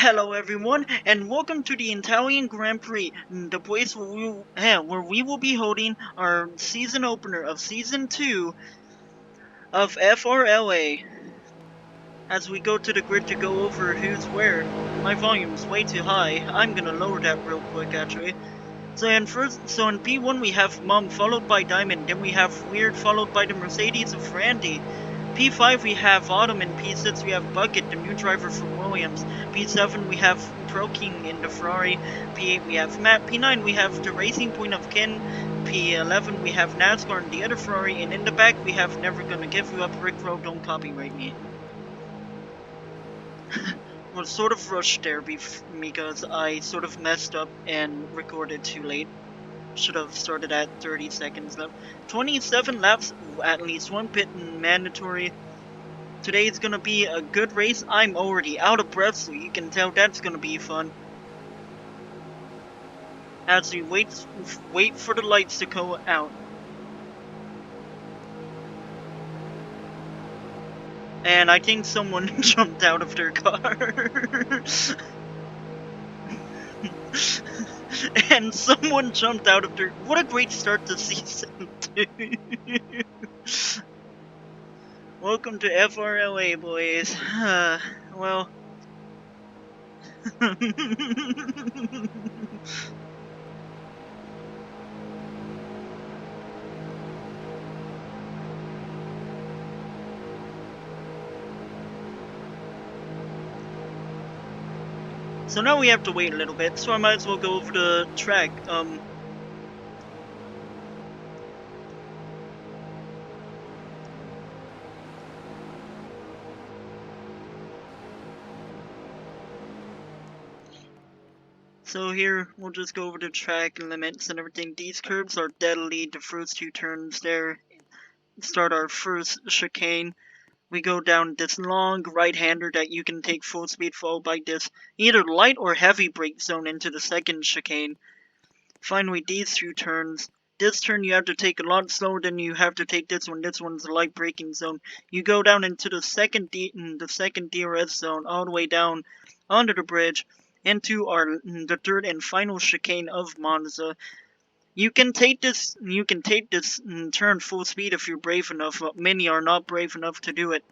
Hello everyone, and welcome to the Italian Grand Prix, the place where we will be holding our season opener of Season 2 of FRLA. As we go to the grid to go over who's where, my volume's way too high. I'm gonna lower that real quick actually. So in P1 we have Mom followed by Diamond, then we have Weird followed by the Mercedes of Randy. P5 we have Autumn, and P6 we have Bucket, the new driver for Williams. P7 we have Pro King in the Ferrari. P8 we have Matt. P9 we have the Racing Point of Ken. P11 we have NASCAR and the other Ferrari, and in the back we have Never Gonna Give You Up, Rick Rowe, don't copyright me. Was sort of rushed there because I sort of messed up and recorded too late. Should have started at 30 seconds left. 27 laps, at least one pit mandatory. Today's gonna be a good race. I'm already out of breath, so you can tell that's gonna be fun. As we wait for the lights to go out. And I think someone jumped out of their car. And someone jumped out of their... What a great start to season 2. Welcome to FRLA, boys. Well... So now we have to wait a little bit, so I might as well go over the track. So here, we'll just go over the track limits and everything. These curves are deadly. The first two turns there start our first chicane. We go down this long right-hander that you can take full speed, followed by this either light or heavy brake zone into the second chicane. Finally, these two turns. This turn you have to take a lot slower than you have to take this one. This one's the light braking zone. You go down into the second DRS zone, all the way down onto the bridge, into the third and final chicane of Monza. You can take this turn full speed if you're brave enough, but many are not brave enough to do it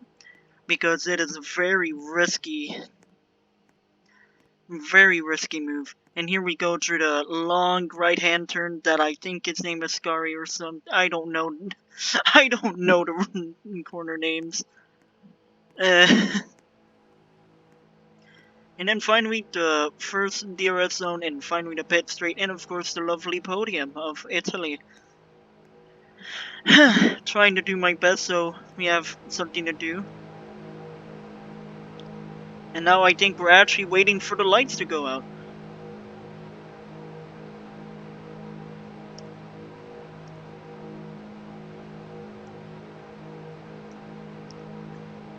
because it is a very risky move. And here we go through the long right-hand turn that I think its name is Scary or something. I don't know. I don't know the corner names. And then finally the first DRS zone, and finally the pit straight, and of course the lovely podium of Italy. Trying to do my best so we have something to do. And now I think we're actually waiting for the lights to go out.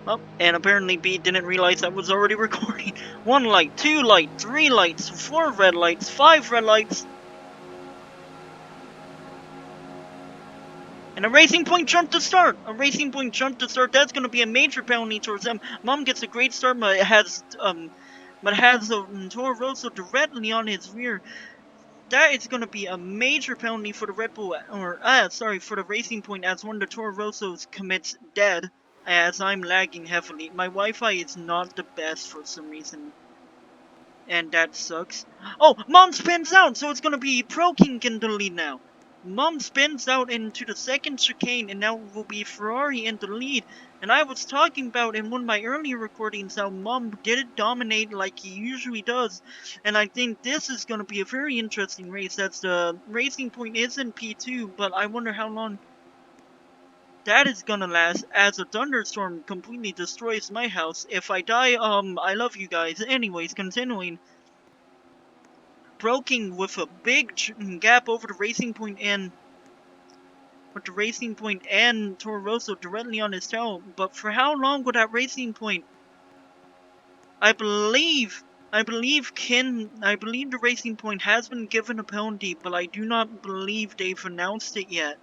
Oh, and apparently B didn't realize I was already recording. 1 light, 2 lights, 3 lights, 4 red lights, 5 red lights. And a Racing Point jump to start! A Racing Point jump to start, that's gonna be a major penalty towards them. Mom gets a great start, but has Toro Rosso directly on his rear. That is gonna be a major penalty for the Red Bull, for the Racing Point, as one of the Toro Rossos commits dead, as I'm lagging heavily. My Wi-Fi is not the best for some reason, and that sucks. Oh, Mom spins out, so it's gonna be Pro King in the lead now. Mom spins out into the second chicane, and now will be Ferrari in the lead. And I was talking about in one of my earlier recordings how Mom didn't dominate like he usually does. And I think this is going to be a very interesting race. That's the Racing Point is in P2, but I wonder how long that is gonna last, as a thunderstorm completely destroys my house. If I die, I love you guys. Anyways, continuing. Pro King with a big gap over the Racing Point and Toro Rosso directly on his tail. But for how long would that Racing Point? I believe the Racing Point has been given a penalty, but I do not believe they've announced it yet.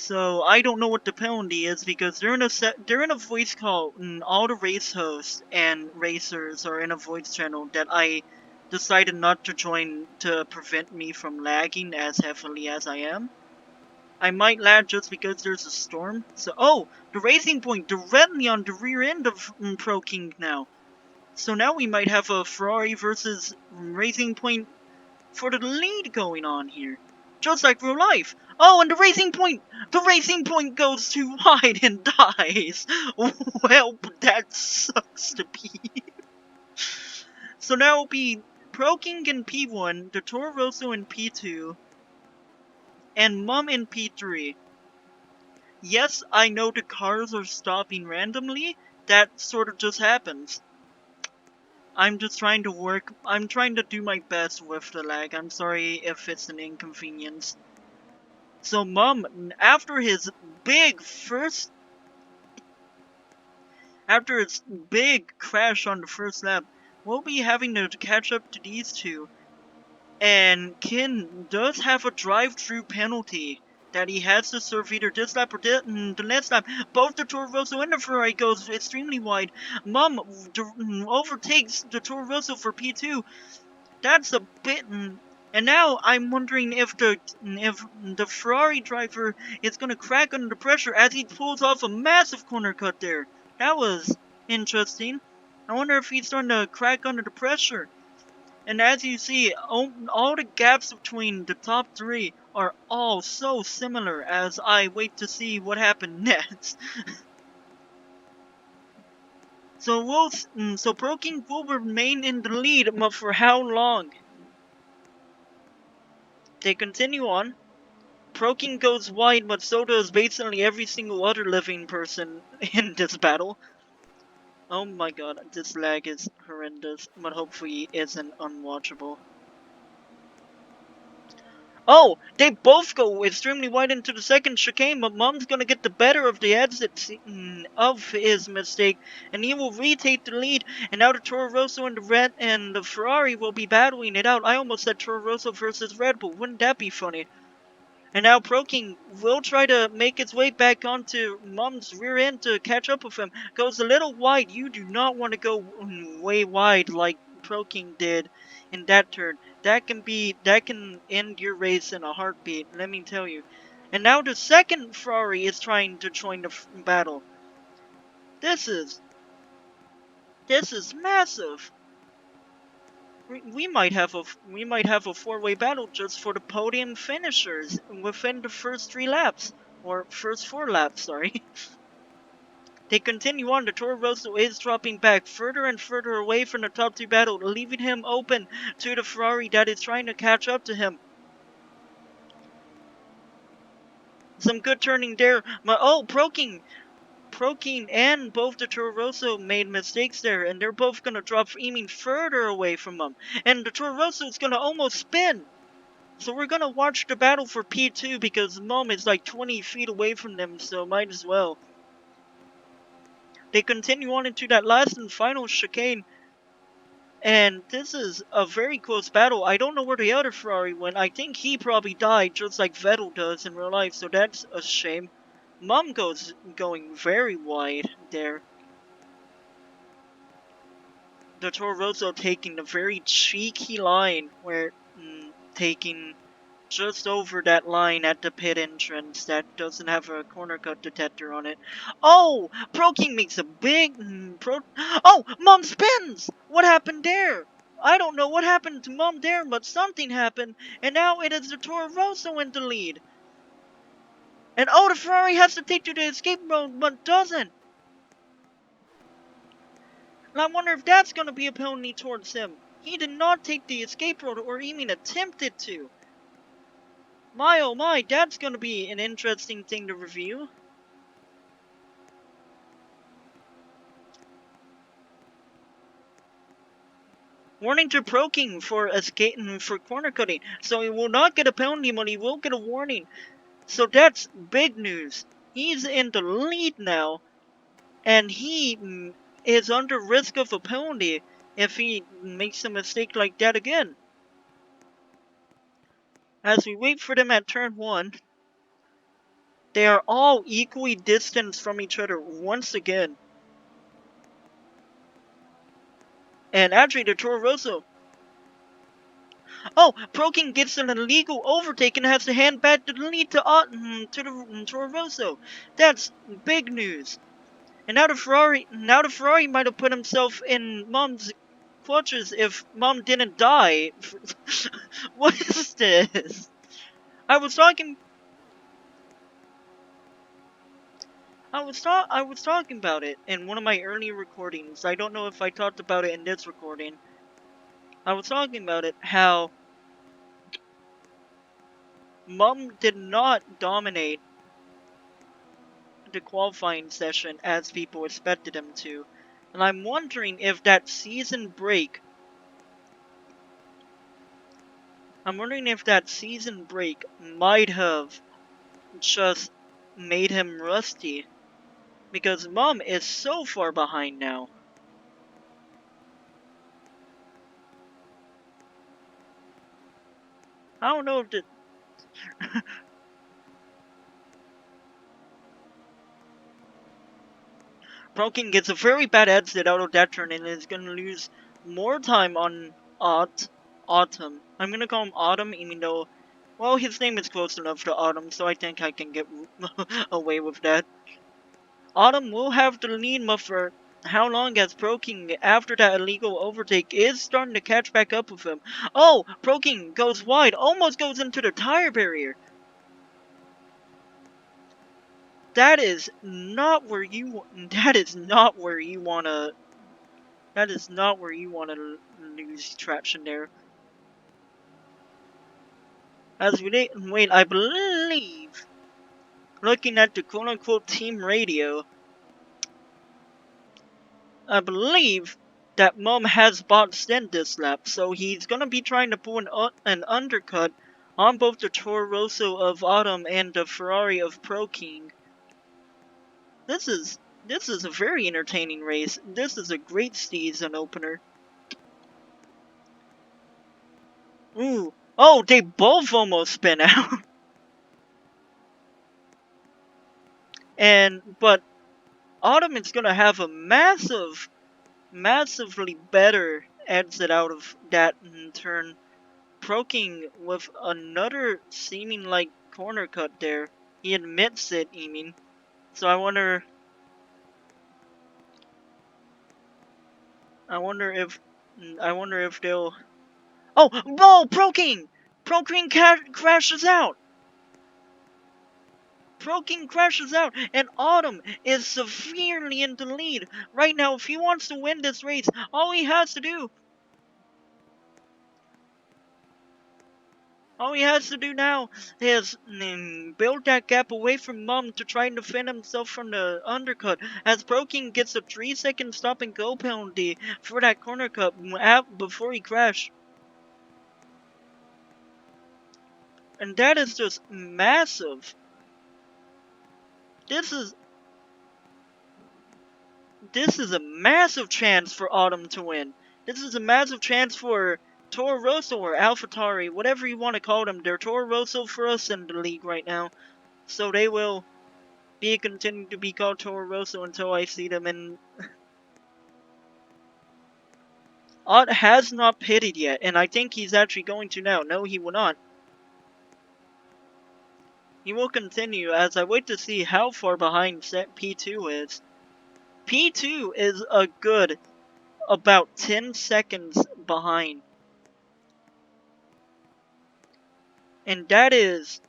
So I don't know what the penalty is because they're in a voice call. And all the race hosts and racers are in a voice channel that I decided not to join to prevent me from lagging as heavily as I am. I might lag just because there's a storm. So the racing point directly on the rear end of Pro King now. So now we might have a Ferrari versus Racing Point for the lead going on here. Just like real life. Oh, and the Racing Point goes too wide and dies. Well, that sucks to be. So now it'll be Pro King in P1, the Toro Rosso in P2, and Mum in P3. Yes, I know the cars are stopping randomly. That sort of just happens. I'm just trying to do my best with the lag. I'm sorry if it's an inconvenience. So Mum, after his big crash on the first lap, we'll be having to catch up to these two. And Kin does have a drive-through penalty that he has to serve either this lap or the next lap. Both the Toro Rosso and the Ferrari goes extremely wide. Mum overtakes the Toro Rosso for P2. That's a bit. And now I'm wondering if the Ferrari driver is gonna crack under the pressure as he pulls off a massive corner cut there. That was interesting. I wonder if he's starting to crack under the pressure. And as you see, all the gaps between the top three are all so similar as I wait to see what happened next. So Pro King will remain in the lead, but for how long? They continue on. Pro King goes wide, but so does basically every single other living person in this battle. Oh my god, this lag is horrendous, but hopefully isn't unwatchable. Oh, they both go extremely wide into the second chicane, but Mum's gonna get the better of the exit of his mistake, and he will retake the lead, and now the Toro Rosso and the Ferrari will be battling it out. I almost said Toro Rosso versus Red Bull, wouldn't that be funny? And now Pro King will try to make its way back onto Mum's rear end to catch up with him. Goes a little wide. You do not want to go way wide like Pro King did in that turn. That can end your race in a heartbeat, let me tell you. And now the second Ferrari is trying to join the battle. This is massive. We might have a four-way battle just for the podium finishers within the first 3 laps. Or first 4 laps, sorry. They continue on. The Toro Rosso is dropping back further and further away from the top 2 battle, leaving him open to the Ferrari that is trying to catch up to him. Some good turning there. But Pro King and both the Toro Rosso made mistakes there, and they're both gonna drop even further away from him. And the Toro Rosso is gonna almost spin. So we're gonna watch the battle for P2 because Mum is like 20 feet away from them, so might as well. They continue on into that last and final chicane. And this is a very close battle. I don't know where the other Ferrari went. I think he probably died just like Vettel does in real life, so that's a shame. Mum going very wide there. The Toro Rosso taking a very cheeky line where taking just over that line at the pit entrance that doesn't have a corner cut detector on it. Oh! Pro King makes a big... Oh! Mum spins! What happened there? I don't know what happened to Mum there, but something happened, and now it is the Toro Rosso in the lead. And the Ferrari has to take to the escape road, but doesn't. And I wonder if that's gonna be a penalty towards him. He did not take the escape road or even attempted to. My oh my, that's gonna be an interesting thing to review. Warning to Pro King for corner cutting. So he will not get a penalty, but he will get a warning. So that's big news. He's in the lead now, and he is under risk of a penalty if he makes a mistake like that again. As we wait for them at turn 1. They are all equally distanced from each other once again. And actually, the Toro Rosso. Oh, Proking gets an illegal overtake and has to hand back the lead to the Toro Rosso. That's big news. And now the Ferrari might have put himself in Mom's clutches if Mom didn't die. What is this? I was talking. I was talking about it in one of my earlier recordings. I don't know if I talked about it in this recording. I was talking about it how Mom did not dominate the qualifying session as people expected him to. And I'm wondering if that season break might have just made him rusty. Because Mom is so far behind now. I don't know if the Broken gets a very bad exit out of that turn and is gonna lose more time on Autumn. I'm gonna call him Autumn even though, well, his name is close enough to Autumn, so I think I can get away with that. Autumn will have the lead for how long as Proking, after that illegal overtake, is starting to catch back up with him. Oh, Proking goes wide, almost goes into the tire barrier. That is not where you. That is not where you wanna. That is not where you wanna lose traction there. As we wait, I believe, looking at the quote-unquote team radio, I believe that Mum has boxed in this lap, so he's gonna be trying to pull an undercut on both the Toro Rosso of Autumn and the Ferrari of Pro King. This is a very entertaining race. This is a great season opener. Ooh. Oh, they both almost spin out. But Autumn is gonna have a massively better exit out of that turn. Proking with another seeming like corner cut there. He admits it, I mean. So I wonder if they'll. Oh, whoa! Proking! Proking crashes out. Proking crashes out, and Autumn is severely in the lead right now. If he wants to win this race, all he has to do now is build that gap away from Mum to try and defend himself from the undercut. As Proking gets a 3-second stop and go penalty for that corner cut before he crashed. And that is just massive. This is a massive chance for Autumn to win. This is a massive chance for Toro Rosso or AlphaTauri, whatever you want to call them. They're Toro Rosso for us in the league right now. So they will continue to be called Toro Rosso until I see them in. Ott has not pitted yet, and I think he's actually going to now. No, he will not. He will continue as I wait to see how far behind P2 is. P2 is a good about 10 seconds behind. And that is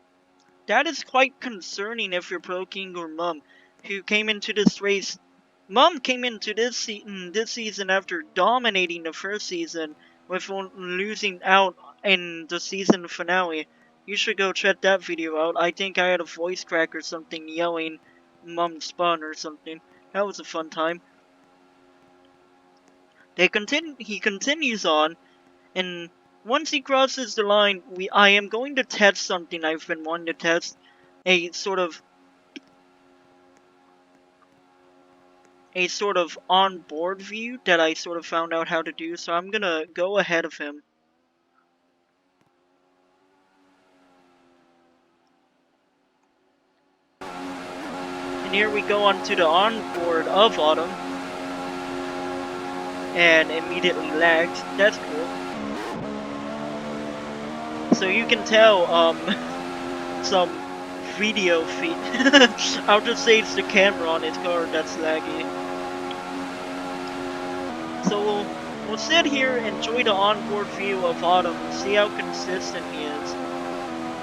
quite concerning if you're Pro King or Mum, who came into this race. Mum came into this season after dominating the first season with losing out in the season finale. You should go check that video out. I think I had a voice crack or something yelling Mum spun or something. That was a fun time. He continues on, and once he crosses the line, I am going to test something I've been wanting to test. A sort of on-board view that I sort of found out how to do, so I'm gonna go ahead of him. And here we go onto the onboard of Autumn. And immediately lagged. That's cool. So you can tell, some video feed. I'll just say it's the camera on his car that's laggy. So we'll sit here, enjoy the onboard view of Autumn, see how consistent he is.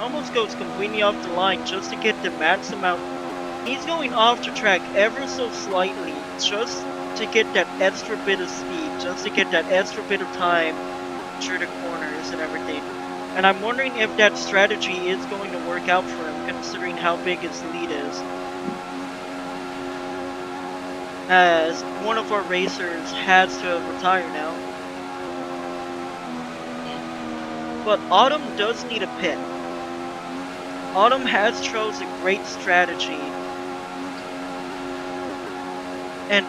Almost goes completely off the line just to get the max amount. He's going off the track ever so slightly, just to get that extra bit of speed, just to get that extra bit of time through the corners and everything. And I'm wondering if that strategy is going to work out for him, considering how big his lead is. As one of our racers has to retire now. But Autumn does need a pit. Autumn has chose a great strategy. And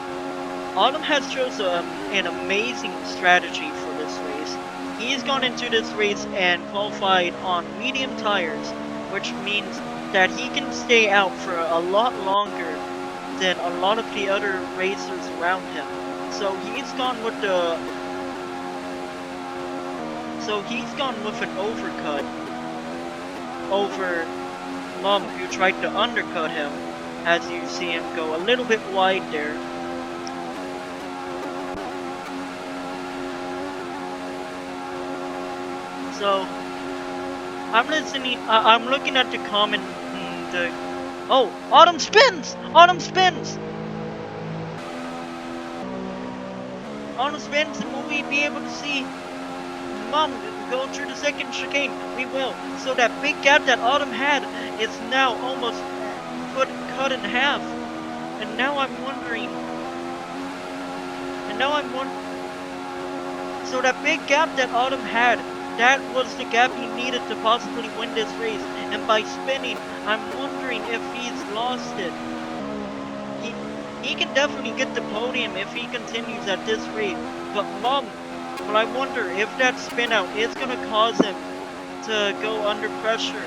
Autumn has chosen an amazing strategy for this race. He's gone into this race and qualified on medium tires, which means that he can stay out for a lot longer than a lot of the other racers around him. So he's gone with an overcut over Mum, who tried to undercut him, as you see him go a little bit wide there. So I'm looking at the comment. Oh, Autumn spins! Autumn spins! Autumn spins, and will we be able to see Mum go through the second chicane? We will. So that big gap that Autumn had is now almost cut in half. And now I'm wondering. So that big gap that Autumn had, that was the gap he needed to possibly win this race. And by spinning, I'm wondering if he's lost it. He can definitely get the podium if he continues at this rate. But Mum, well, I wonder if that spin out is going to cause him to go under pressure.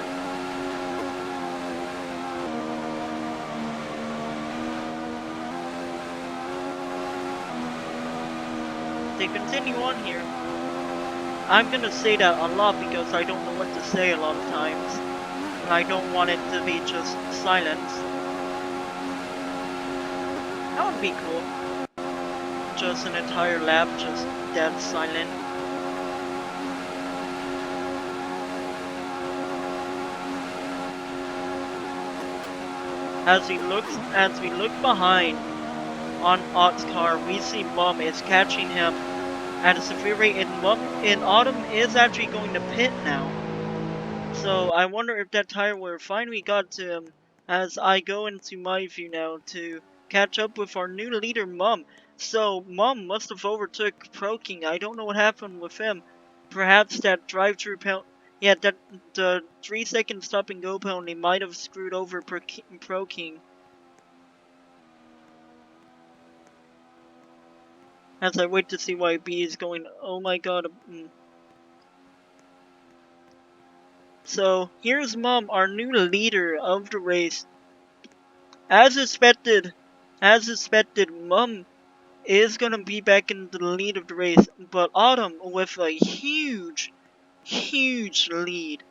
They continue on here. I'm going to say that a lot because I don't know what to say a lot of times. And I don't want it to be just silence. That would be cool. Just an entire lap, just dead silent. As we look behind on Ott's car, we see Mum is catching him at a severe rate, and Autumn is actually going to pit now. So I wonder if that tire wire finally got to him, as I go into my view now to catch up with our new leader, Mum. So Mum must have overtook Pro King. I don't know what happened with him. Perhaps that drive-through penalty. Yeah, that the 3-second stop and go penalty might have screwed over Pro King. As I wait to see why B is going. Oh my god. So here's Mum, our new leader of the race. As expected, Mum is gonna be back in the lead of the race, but Autumn with a huge lead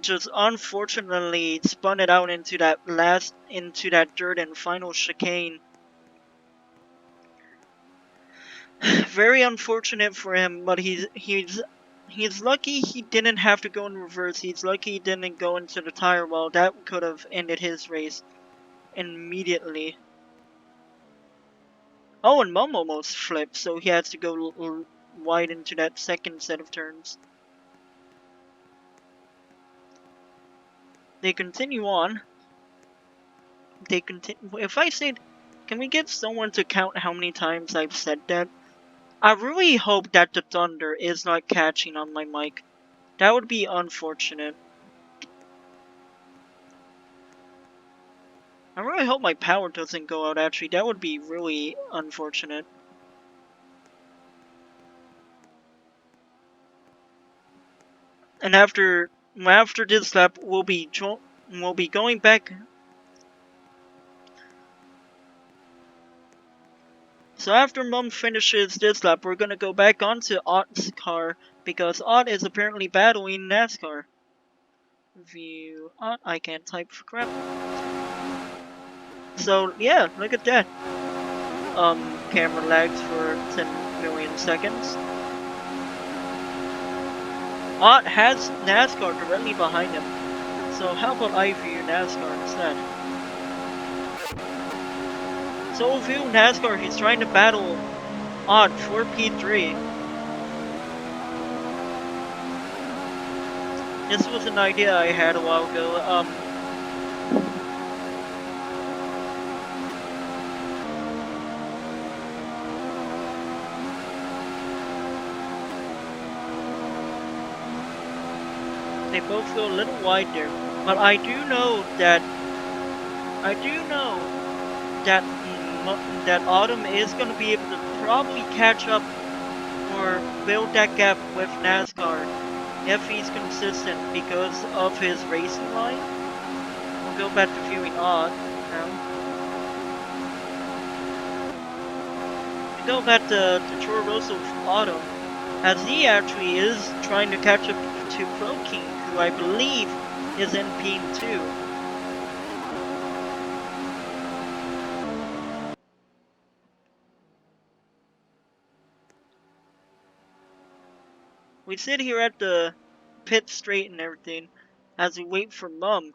just unfortunately spun it out into that third and final chicane. Very unfortunate for him, but he's lucky he didn't have to go in reverse. He's lucky he didn't go into the tire wall. That could have ended his race immediately. Oh, and Mum almost flipped, so he has to go wide into that second set of turns. They continue on. They continue. If I said, can we get someone to count how many times I've said that? I really hope that the thunder is not catching on my mic. That would be unfortunate. I really hope my power doesn't go out, actually. That would be really unfortunate. And after this lap, we'll be going back. So after Mum finishes this lap, we're gonna go back onto Ott's car because Ott is apparently battling NASCAR. View Ott. I can't type for crap. So yeah, look at that. Camera lags for 10 million seconds. Ott has NASCAR directly behind him. So how about I view NASCAR instead? So view NASCAR, he's trying to battle Ott for P3. This was an idea I had a while ago. They both feel a little wide there, but I do know that that Autumn is going to be able to probably catch up or build that gap with NASCAR if he's consistent because of his racing line. We'll go back to viewing Ott now. We'll go back to Toro Rosso Autumn, as he actually is trying to catch up to Pro King, who I believe is in P2. We sit here at the pit straight and everything as we wait for Mum.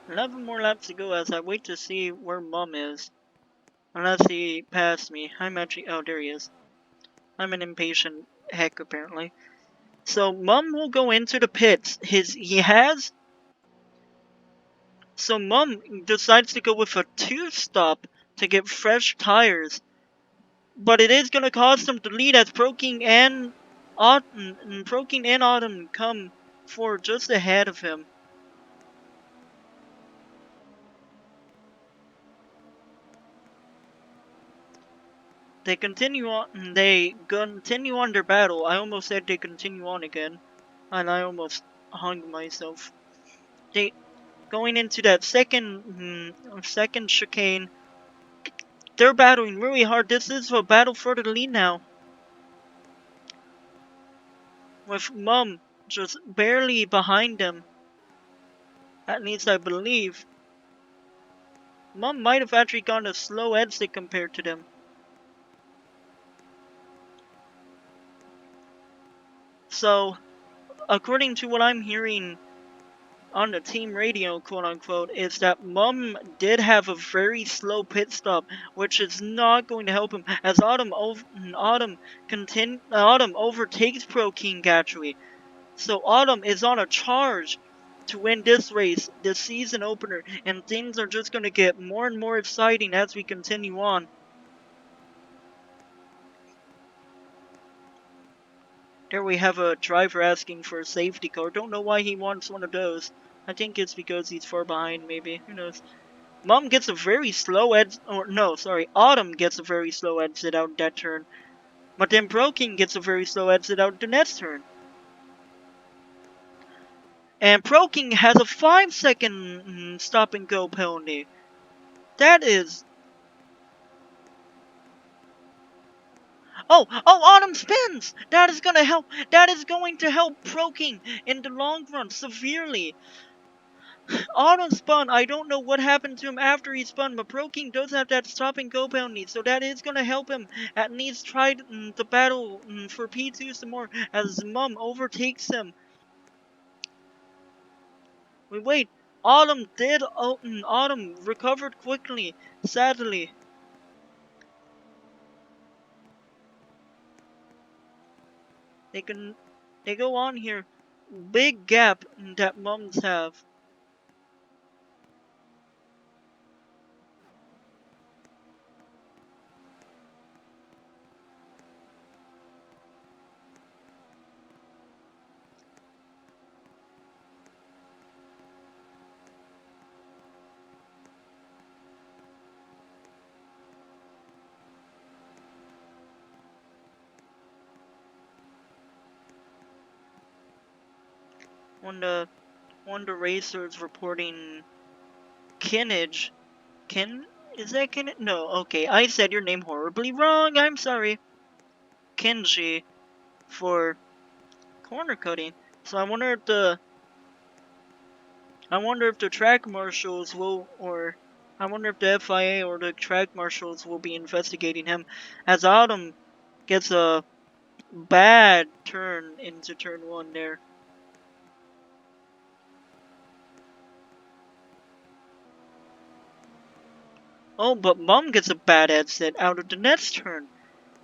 "11 more laps to go as I wait to see where Mum is. Unless he passed me. I'm actually... Oh, there he is. I'm an impatient heck, apparently. So, Mum will go into the pits. So, Mum decides to go with a two-stop to get fresh tires. But it is going to cost him to lead as Proking and Autumn come for just ahead of him. They continue on their battle. I almost said they continue on again. And I almost hung myself. They going into that second chicane. They're battling really hard. This is a battle for the lead now. With Mum just barely behind them. At least I believe. Mum might have actually gone a slow exit compared to them. So, according to what I'm hearing on the team radio, quote unquote, is that Mum did have a very slow pit stop, which is not going to help him as Autumn overtakes Pro King actually. So Autumn is on a charge to win this race, this season opener, and things are just going to get more and more exciting as we continue on. There we have a driver asking for a safety car. Don't know why he wants one of those. I think it's because he's far behind, maybe. Who knows? Mum gets a very slow Autumn gets a very slow exit out that turn. But then Proking gets a very slow exit out the next turn. And Proking has a 5-second stop and go penalty. That is... Oh, Autumn spins! That is going to help Proking in the long run severely. Autumn spun. I don't know what happened to him after he spun, but Pro King does have that stop and go penalty, so that is going to help him at least try to battle for P2 some more as Mum overtakes him. Wait. Autumn recovered quickly, sadly. They go on here. Big gap that Mums have. one of the racers reporting Kinnage. Is that Kinnage? No, okay, I said your name horribly wrong, I'm sorry. Kenji for corner cutting. So I wonder if the track marshals will, or I wonder if the FIA or the track marshals will be investigating him, as Autumn gets a bad turn into turn 1 there. Oh, but Mum gets a bad exit out of the next turn.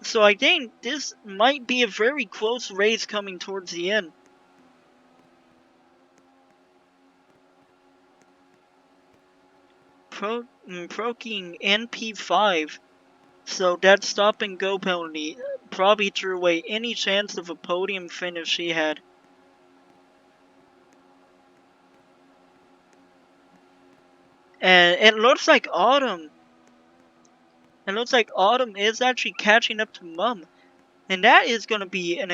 So I think this might be a very close race coming towards the end. Proking NP5. So that stop and go penalty probably threw away any chance of a podium finish he had. And it looks like Autumn is actually catching up to Mum. And that is gonna be an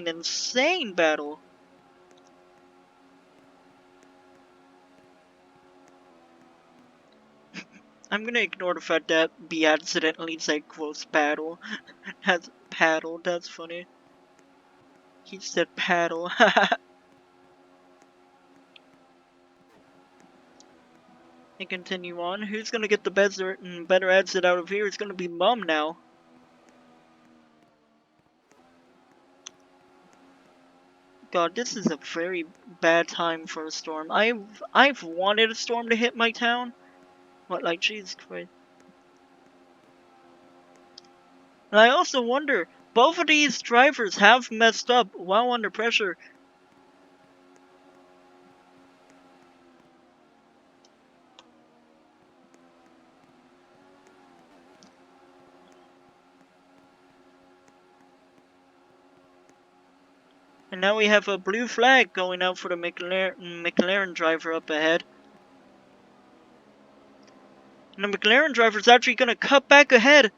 insane battle. I'm gonna ignore the fact that B accidentally said close battle. That's paddle, that's funny. He said paddle. And continue on. Who's gonna get the better exit out of here? It's gonna be Mum now. God, this is a very bad time for a storm. I've wanted a storm to hit my town. What, like, Jesus Christ. And I also wonder, both of these drivers have messed up while under pressure. And now we have a blue flag going out for the McLaren driver up ahead. And the McLaren driver's actually gonna cut back ahead.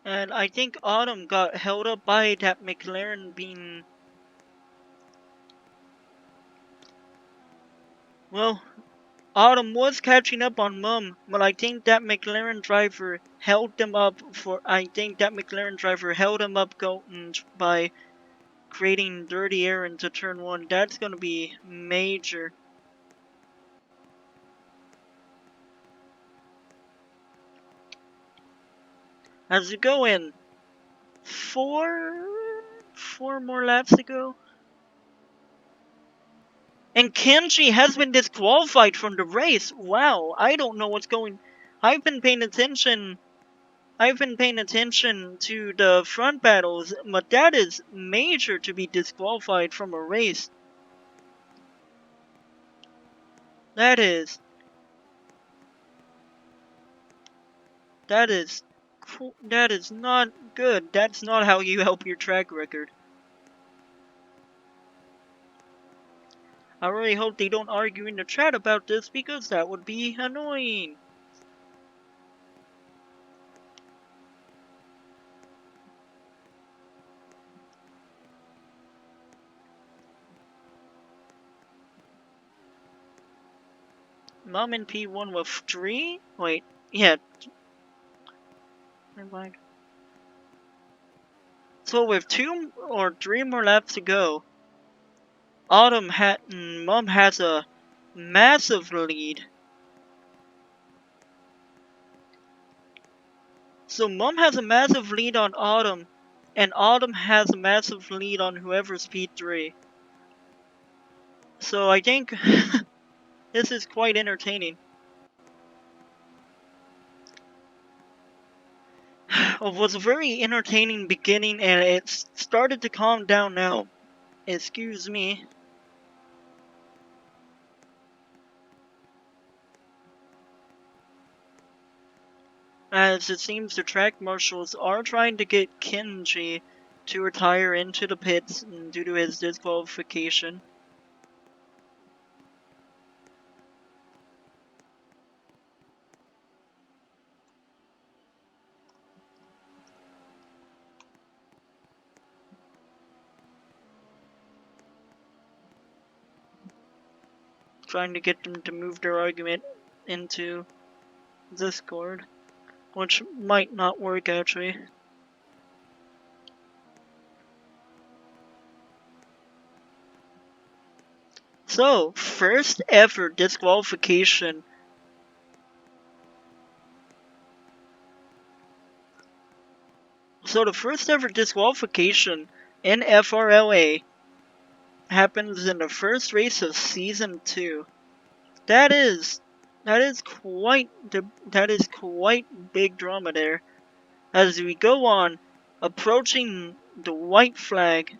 And I think Autumn got held up by that McLaren being... Well, Autumn was catching up on Mum, but I think that McLaren driver held them up by creating dirty air into turn 1. That's gonna be major. As you go in, four more laps to go. And Kenji has been disqualified from the race. Wow, I don't know what's going. I've been paying attention to the front battles, but that is major to be disqualified from a race. That is not good. That's not how you help your track record. I really hope they don't argue in the chat about this because that would be annoying. Mom in P1 with 3? Wait, yeah. Never mind. So with 2 or 3 more laps to go, Mom has a massive lead. So Mom has a massive lead on Autumn, and Autumn has a massive lead on whoever's P3. So I think this is quite entertaining. It was a very entertaining beginning, and it's started to calm down now. Excuse me. as it seems the track marshals are trying to get Kenji to retire into the pits due to his disqualification. Trying to get them to move their argument into Discord, which might not work actually. So, first ever disqualification. So the first ever disqualification in FRLA happens in the first race of season 2. That is quite big drama there. As we go on, approaching the white flag.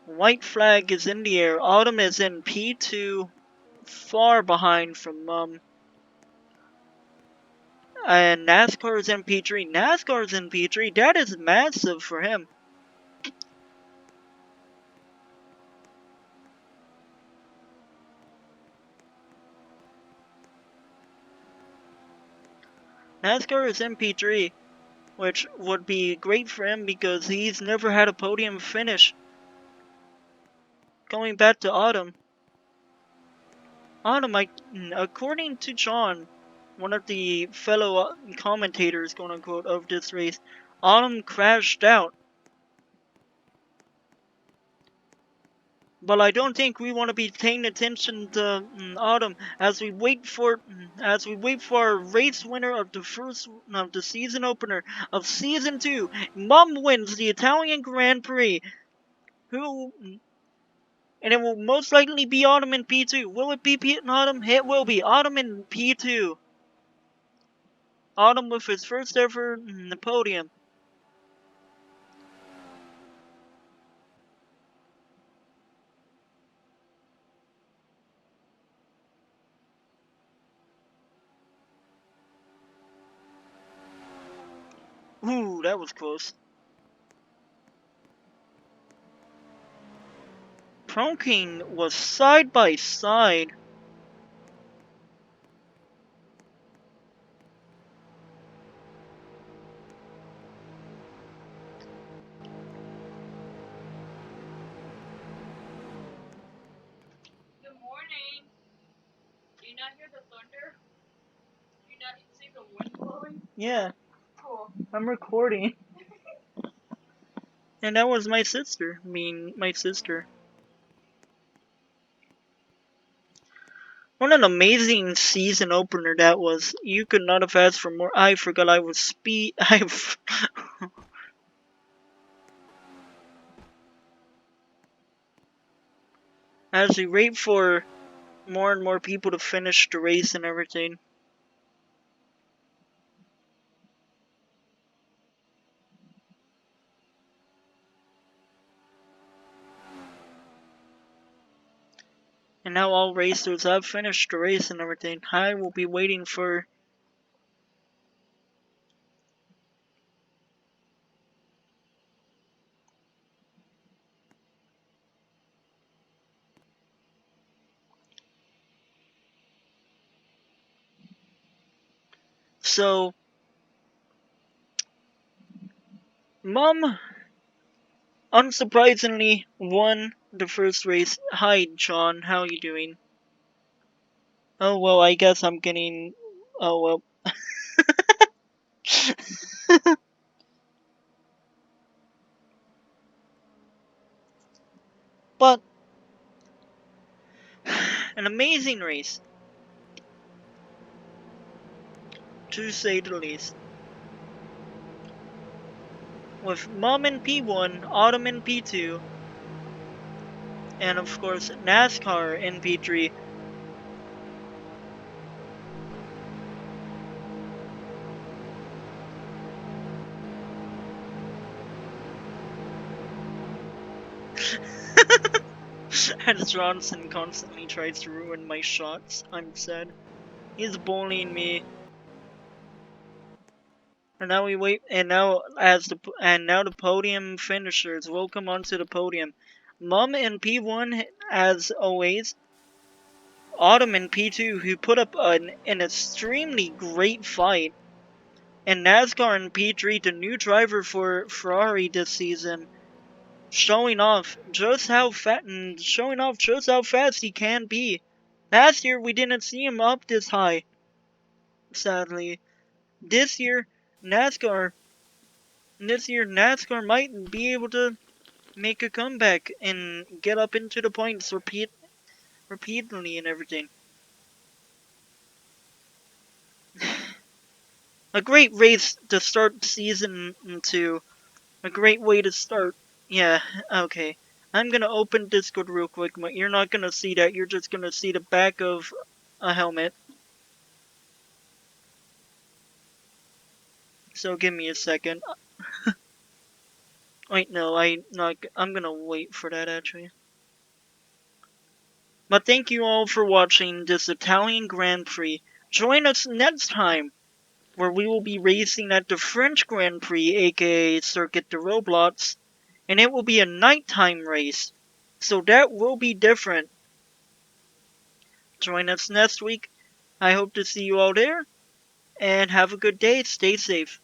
White flag is in the air. Autumn is in P2, far behind from and NASCAR is in P3. NASCAR is in P3. That is massive for him. NASCAR is in P3, which would be great for him because he's never had a podium finish. Going back to Autumn. Autumn, according to John, one of the fellow commentators, quote unquote, of this race, Autumn crashed out. But I don't think we want to be paying attention to Autumn as we wait for our race winner of the season opener of season 2. Mum wins the Italian Grand Prix. And it will most likely be Autumn in P2. Will it be Autumn? It will be Autumn in P2. Autumn with his first ever podium. Ooh, that was close. Pronking was side by side. Good morning. Do you not hear the thunder? Do you not see the wind blowing? Yeah. Cool. I'm recording. And that was my sister. My sister. What an amazing season opener that was. You could not have asked for more. I forgot I was As we wait for more and more people to finish the race and everything. And now all racers have finished the race and everything. I will be waiting for... So... Mom, unsurprisingly, won the first race. Hi, John. How you doing? Oh, well, I guess I'm getting... Oh, well. But... An amazing race. To say the least. With Mom in P1, Autumn in P2, and of course NASCAR in P3. As Johnson constantly tries to ruin my shots, I'm sad. He's bullying me. And now we wait. And now the podium finishers. Welcome onto the podium. Mum in P1 as always. Autumn in P2 who put up an extremely great fight. And NASCAR in P3, the new driver for Ferrari this season, showing off just how fast he can be. Last year we didn't see him up this high, sadly. This year NASCAR NASCAR might be able to make a comeback and get up into the points repeatedly and everything. A great race to start season 2. A great way to start. Yeah, okay. I'm gonna open Discord real quick, but you're not gonna see that. You're just gonna see the back of a helmet. So give me a second. Wait, no, I'm gonna wait for that actually. But thank you all for watching this Italian Grand Prix. Join us next time, where we will be racing at the French Grand Prix, aka Circuit de Roblox, and it will be a nighttime race. So that will be different. Join us next week. I hope to see you all there, and have a good day. Stay safe.